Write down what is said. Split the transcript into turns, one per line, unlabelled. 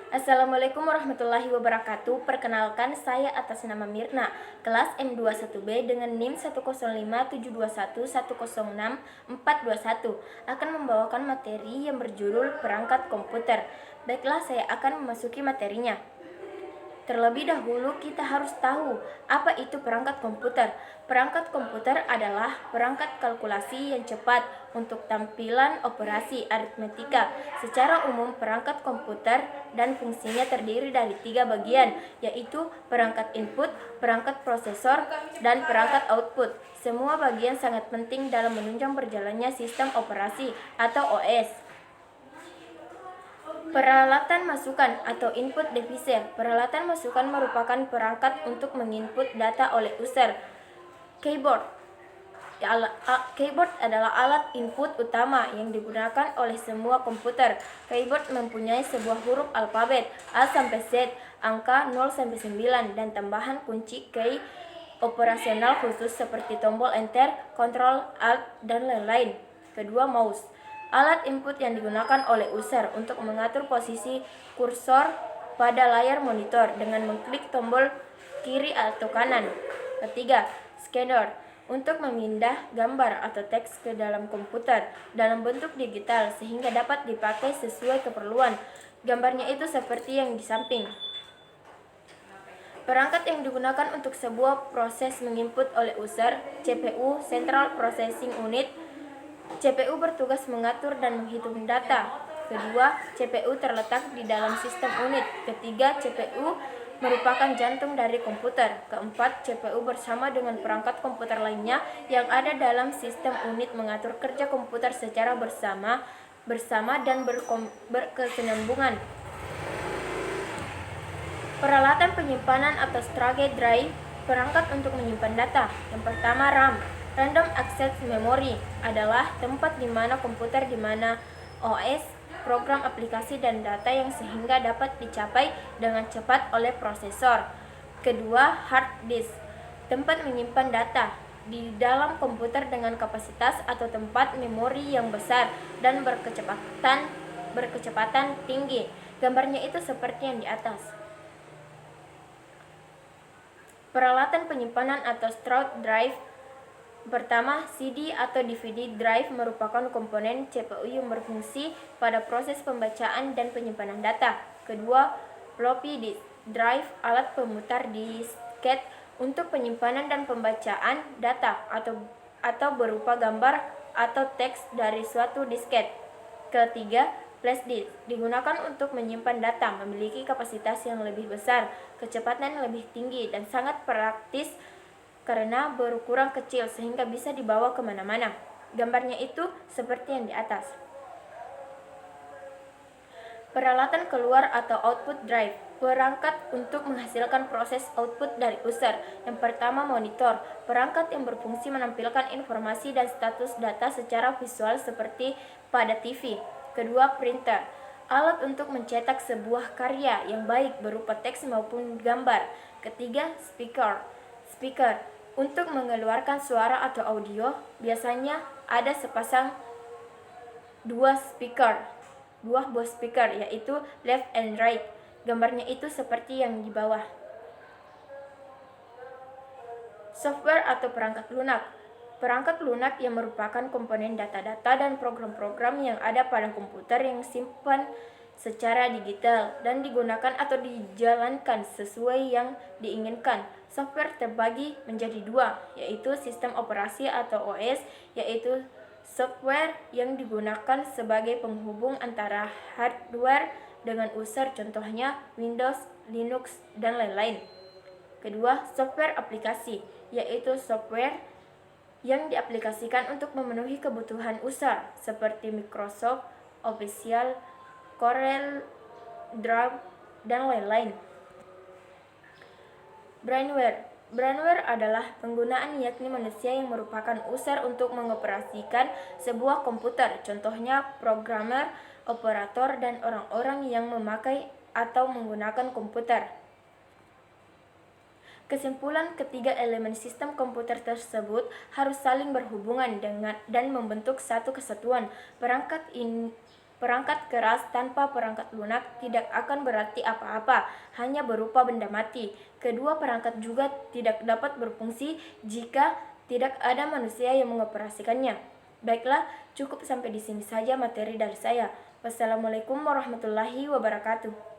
Assalamualaikum warahmatullahi wabarakatuh. Perkenalkan, saya atas nama Mirna, kelas M21B dengan NIM 105721106 akan membawakan materi yang berjudul perangkat komputer. Baiklah, saya akan memasuki materinya. Terlebih dahulu kita harus tahu apa itu perangkat komputer. Perangkat komputer adalah perangkat kalkulasi yang cepat untuk tampilan operasi aritmetika. Secara umum perangkat komputer dan fungsinya terdiri dari 3 bagian, yaitu perangkat input, perangkat prosesor, dan perangkat output. Semua bagian sangat penting dalam menunjang berjalannya sistem operasi atau OS. Peralatan masukan atau input device. Peralatan masukan merupakan perangkat untuk menginput data oleh user. Keyboard adalah alat input utama yang digunakan oleh semua komputer. Keyboard mempunyai sebuah huruf alfabet A sampai Z, angka 0 sampai 9, dan tambahan kunci key operasional khusus seperti tombol enter, control, alt, dan lain-lain. Kedua, mouse. Alat input yang digunakan oleh user untuk mengatur posisi kursor pada layar monitor dengan mengklik tombol kiri atau kanan. Ketiga, scanner untuk memindah gambar atau teks ke dalam komputer dalam bentuk digital sehingga dapat dipakai sesuai keperluan. Gambarnya itu seperti yang di samping. Perangkat yang digunakan untuk sebuah proses menginput oleh user. CPU, Central Processing Unit. CPU bertugas mengatur dan menghitung data. Kedua, CPU terletak di dalam sistem unit. Ketiga, CPU merupakan jantung dari komputer. Keempat, CPU bersama dengan perangkat komputer lainnya yang ada dalam sistem unit mengatur kerja komputer secara bersama dan berkesinambungan. Peralatan penyimpanan atau storage drive, perangkat untuk menyimpan data. Yang pertama, RAM. Random Access Memory adalah tempat di mana komputer di mana OS, program aplikasi dan data yang sehingga dapat dicapai dengan cepat oleh prosesor. Kedua, hard disk. Tempat menyimpan data di dalam komputer dengan kapasitas atau tempat memori yang besar dan berkecepatan tinggi. Gambarnya itu seperti yang di atas. Peralatan penyimpanan atau storage drive. Pertama, CD atau DVD drive merupakan komponen CPU yang berfungsi pada proses pembacaan dan penyimpanan data. Kedua, floppy disk drive, alat pemutar disket untuk penyimpanan dan pembacaan data atau berupa gambar atau teks dari suatu disket. Ketiga, flash disk digunakan untuk menyimpan data, memiliki kapasitas yang lebih besar, kecepatan yang lebih tinggi, dan sangat praktis karena berukuran kecil sehingga bisa dibawa kemana-mana. Gambarnya itu seperti yang di atas. Peralatan keluar atau output drive, perangkat untuk menghasilkan proses output dari user. Yang pertama, monitor, perangkat yang berfungsi menampilkan informasi dan status data secara visual seperti pada TV. Kedua, printer, alat untuk mencetak sebuah karya yang baik berupa teks maupun gambar. Ketiga, speaker, untuk mengeluarkan suara atau audio. Biasanya ada sepasang buah speaker, yaitu left and right. Gambarnya itu seperti yang di bawah. Software atau perangkat lunak. Perangkat lunak yang merupakan komponen data-data dan program-program yang ada pada komputer yang simpan secara digital dan digunakan atau dijalankan sesuai yang diinginkan. Software terbagi menjadi dua, yaitu sistem operasi atau OS, yaitu software yang digunakan sebagai penghubung antara hardware dengan user, contohnya Windows, Linux, dan lain-lain. Kedua, software aplikasi, yaitu software yang diaplikasikan untuk memenuhi kebutuhan user, seperti Microsoft Office, Corel Draw, dan lain-lain. Brainware adalah penggunaan yakni manusia yang merupakan user untuk mengoperasikan sebuah komputer, contohnya programmer, operator, dan orang-orang yang memakai atau menggunakan komputer. Kesimpulan, ketiga elemen sistem komputer tersebut harus saling berhubungan dan membentuk satu kesatuan. Perangkat Perangkat keras tanpa perangkat lunak tidak akan berarti apa-apa, hanya berupa benda mati. Kedua perangkat juga tidak dapat berfungsi jika tidak ada manusia yang mengoperasikannya. Baiklah, cukup sampai di sini saja materi dari saya. Wassalamualaikum warahmatullahi wabarakatuh.